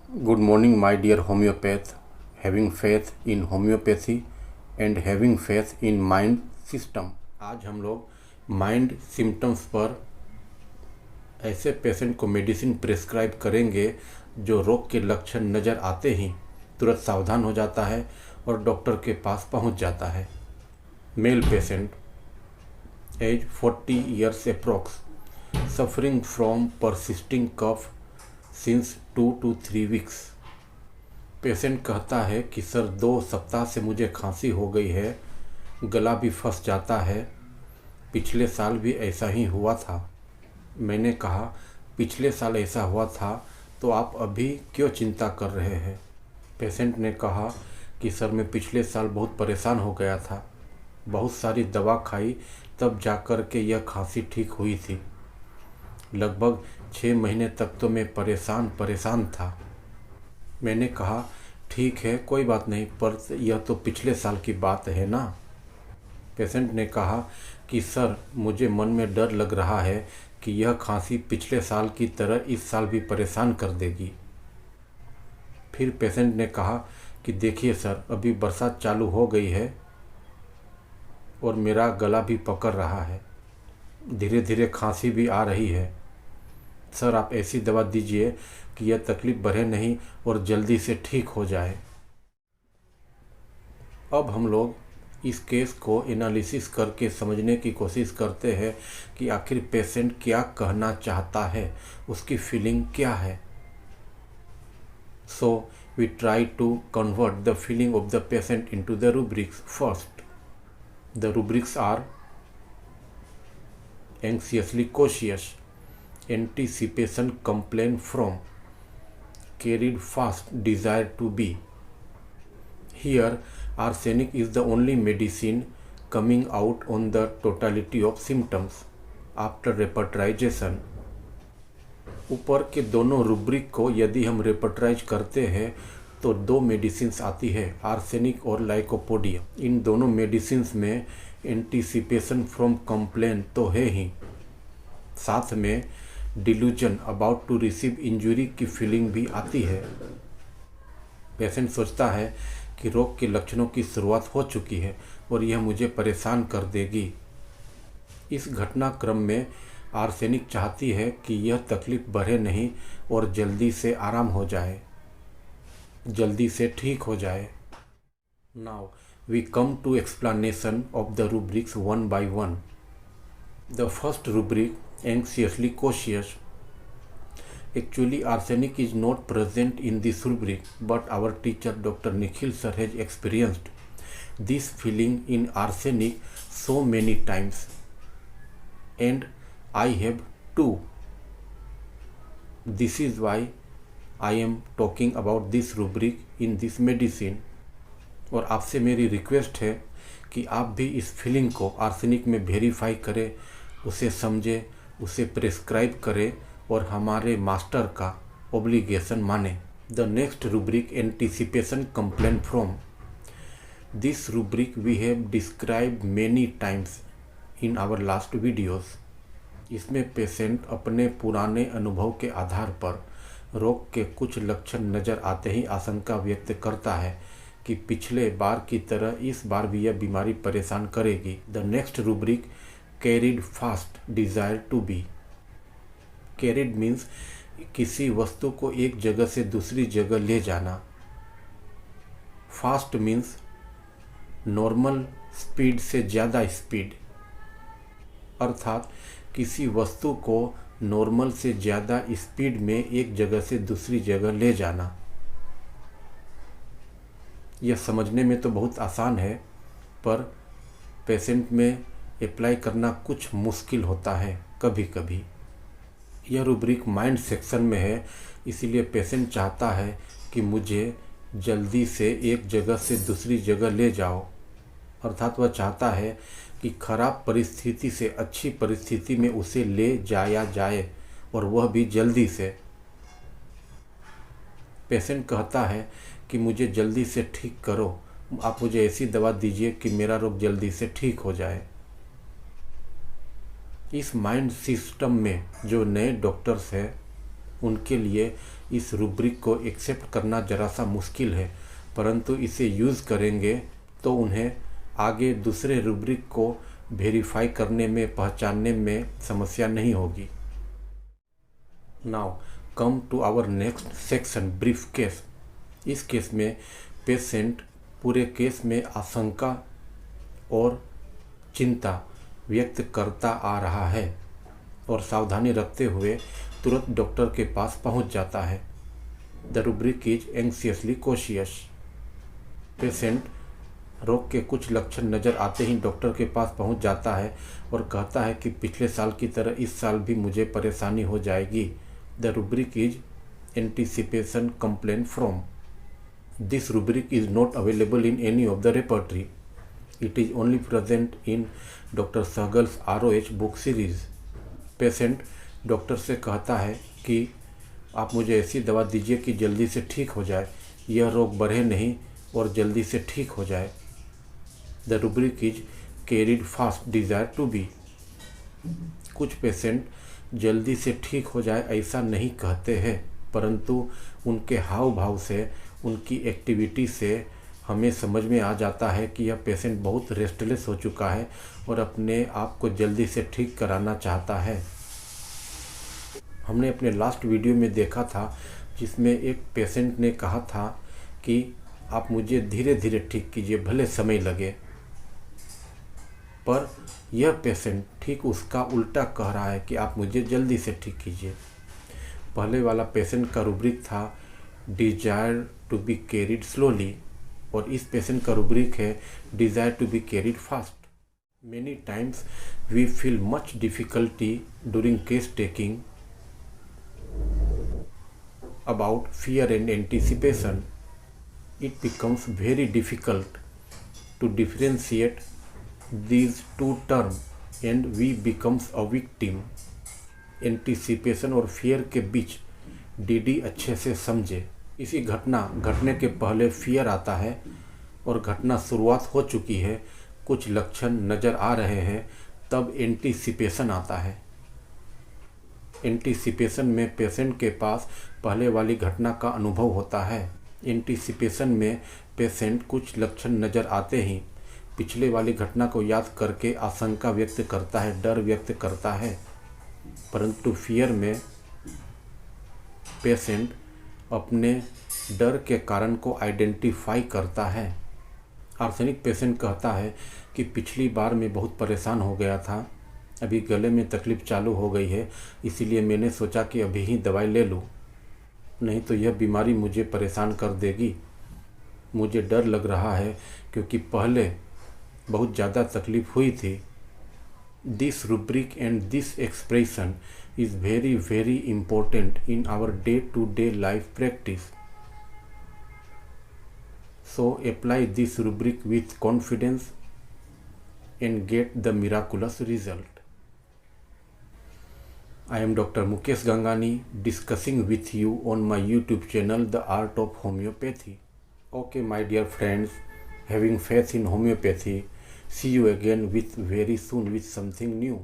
Good morning, my dear homeopath. Having faith in homeopathy and having faith in mind system. आज हम लोग mind symptoms पर ऐसे patient को मेडिसिन प्रिस्क्राइब करेंगे जो रोग के लक्षण नज़र आते ही तुरंत सावधान हो जाता है और डॉक्टर के पास पहुंच जाता है। Male patient, age 40 years approx, suffering from persisting cough since 2 to 3 weeks। Patient कहता है कि सर 2 सप्ताह से मुझे खांसी हो गई है, गला भी फंस जाता है, पिछले साल भी ऐसा ही हुआ था। मैंने कहा पिछले साल ऐसा हुआ था तो आप अभी क्यों चिंता कर रहे हैं? पेशेंट ने कहा कि सर मैं पिछले साल बहुत परेशान हो गया था, बहुत सारी दवा खाई तब जाकर के यह खांसी ठीक हुई थी। लगभग 6 महीने तक तो मैं परेशान था। मैंने कहा ठीक है, कोई बात नहीं, पर यह तो पिछले साल की बात है ना। पेशेंट ने कहा कि सर मुझे मन में डर लग रहा है कि यह खांसी पिछले साल की तरह इस साल भी परेशान कर देगी। फिर पेशेंट ने कहा कि देखिए सर, अभी बरसात चालू हो गई है और मेरा गला भी पकड़ रहा है, धीरे धीरे खांसी भी आ रही है। सर आप ऐसी दवा दीजिए कि यह तकलीफ़ बढ़े नहीं और जल्दी से ठीक हो जाए। अब हम लोग इस केस को एनालिसिस करके समझने की कोशिश करते हैं कि आखिर पेशेंट क्या कहना चाहता है, उसकी फीलिंग क्या है। So we try to convert the feeling of the patient into the rubrics first. The rubrics are anxiously cautious, anticipation, complaint from, carried fast, desire to be. Here arsenic is the only medicine coming out on the totality of symptoms after repertorization। ऊपर के दोनों rubric को यदि हम रेपर्टराइज करते हैं तो 2 medicines आती है, आर्सेनिक और लाइकोपोडियम। इन दोनों मेडिसिन्स में एंटीसिपेशन फ्रॉम कंप्लेन तो है ही, साथ में delusion about to receive injury की फीलिंग भी आती है। पेशेंट सोचता है कि रोग के लक्षणों की शुरुआत हो चुकी है और यह मुझे परेशान कर देगी। इस घटनाक्रम में आर्सेनिक चाहती है कि यह तकलीफ बढ़े नहीं और जल्दी से आराम हो जाए, जल्दी से ठीक हो जाए। Now we come to explanation of the rubrics one by one। The first rubric, anxiously cautious। Actually, arsenic is not present in this rubric, but our teacher Dr. Nikhil sir has experienced this feeling in arsenic so many times, and I have too। This is why I am talking about this rubric in this medicine। और आपसे मेरी request है कि आप भी इस feeling को arsenic में वेरीफाई करें, उसे समझें, उसे प्रिस्क्राइब करें और हमारे मास्टर का ओब्लिगेशन माने। The next rubric, anticipation complain from. This rubric we have describe many times in our last videos. इसमें पेशेंट अपने पुराने अनुभव के आधार पर रोग के कुछ लक्षण नज़र आते ही आशंका व्यक्त करता है कि पिछले बार की तरह इस बार भी यह बीमारी परेशान करेगी। The next rubric, carried fast, desire to be. Carried means किसी वस्तु को एक जगह से दूसरी जगह ले जाना। फास्ट मीन्स नॉर्मल स्पीड से ज़्यादा स्पीड, अर्थात किसी वस्तु को नॉर्मल से ज़्यादा स्पीड में एक जगह से दूसरी जगह ले जाना। यह समझने में तो बहुत आसान है, पर पेशेंट में अप्लाई करना कुछ मुश्किल होता है कभी कभी। यह रूब्रिक माइंड सेक्शन में है, इसीलिए पेशेंट चाहता है कि मुझे जल्दी से एक जगह से दूसरी जगह ले जाओ, अर्थात वह चाहता है कि खराब परिस्थिति से अच्छी परिस्थिति में उसे ले जाया जाए और वह भी जल्दी से। पेशेंट कहता है कि मुझे जल्दी से ठीक करो, आप मुझे ऐसी दवा दीजिए कि मेरा रोग जल्दी से ठीक हो जाए। इस माइंड सिस्टम में जो नए डॉक्टर्स हैं उनके लिए इस रूब्रिक को एक्सेप्ट करना ज़रा सा मुश्किल है, परंतु इसे यूज़ करेंगे तो उन्हें आगे दूसरे रूब्रिक को वेरीफाई करने में, पहचानने में समस्या नहीं होगी। Now come to our next section, brief case. इस केस में पेशेंट पूरे केस में आशंका और चिंता व्यक्त करता आ रहा है और सावधानी रखते हुए तुरंत डॉक्टर के पास पहुंच जाता है। The rubric is anxiously cautious. Patient रोग के कुछ लक्षण नज़र आते ही डॉक्टर के पास पहुंच जाता है और कहता है कि पिछले साल की तरह इस साल भी मुझे परेशानी हो जाएगी। The rubric is anticipation complain from. This rubric is not available in any of the repertory. It is only present in doctor Sehgal's ROH book series. Patient doctor से कहता है कि आप मुझे ऐसी दवा दीजिए कि जल्दी से ठीक हो जाए, यह रोग बढ़े नहीं और जल्दी से ठीक हो जाए। The rubric is carried fast desire to be. कुछ पेशेंट जल्दी से ठीक हो जाए ऐसा नहीं कहते हैं, परंतु उनके हाव भाव से, उनकी एक्टिविटी से हमें समझ में आ जाता है कि यह पेशेंट बहुत रेस्टलेस हो चुका है और अपने आप को जल्दी से ठीक कराना चाहता है। हमने अपने लास्ट वीडियो में देखा था जिसमें एक पेशेंट ने कहा था कि आप मुझे धीरे धीरे ठीक कीजिए, भले समय लगे, पर यह पेशेंट ठीक उसका उल्टा कह रहा है कि आप मुझे जल्दी से ठीक कीजिए। पहले वाला पेशेंट का रूब्रिक था desire to be carried slowly और इस पेशेंट का रूब्रिक है desire to be carried fast. Many times we feel much difficulty during case taking about fear and anticipation. It becomes very difficult to differentiate these two terms and we becomes a victim। Anticipation और fear के बीच DD अच्छे से समझे। इसी घटने के पहले fear आता है और घटना शुरुआत हो चुकी है, कुछ लक्षण नज़र आ रहे हैं, तब एंटीसिपेशन आता है। एंटीसिपेशन में पेशेंट के पास पहले वाली घटना का अनुभव होता है। एंटीसिपेशन में पेशेंट कुछ लक्षण नज़र आते ही पिछले वाली घटना को याद करके आशंका व्यक्त करता है, डर व्यक्त करता है, परंतु फियर में पेशेंट अपने डर के कारण को आइडेंटिफाई करता है। आर्सेनिक पेशेंट कहता है कि पिछली बार मैं बहुत परेशान हो गया था, अभी गले में तकलीफ़ चालू हो गई है, इसीलिए मैंने सोचा कि अभी ही दवाई ले लूँ, नहीं तो यह बीमारी मुझे परेशान कर देगी। मुझे डर लग रहा है क्योंकि पहले बहुत ज़्यादा तकलीफ़ हुई थी। This rubric and this expression is very very important in our day to day life practice. So apply this rubric with confidence and get the miraculous result. I am Dr. Mukesh Gangani discussing with you on my YouTube channel The Art of Homeopathy. Okay my dear friends, having faith in homeopathy, see you again with very soon with something new.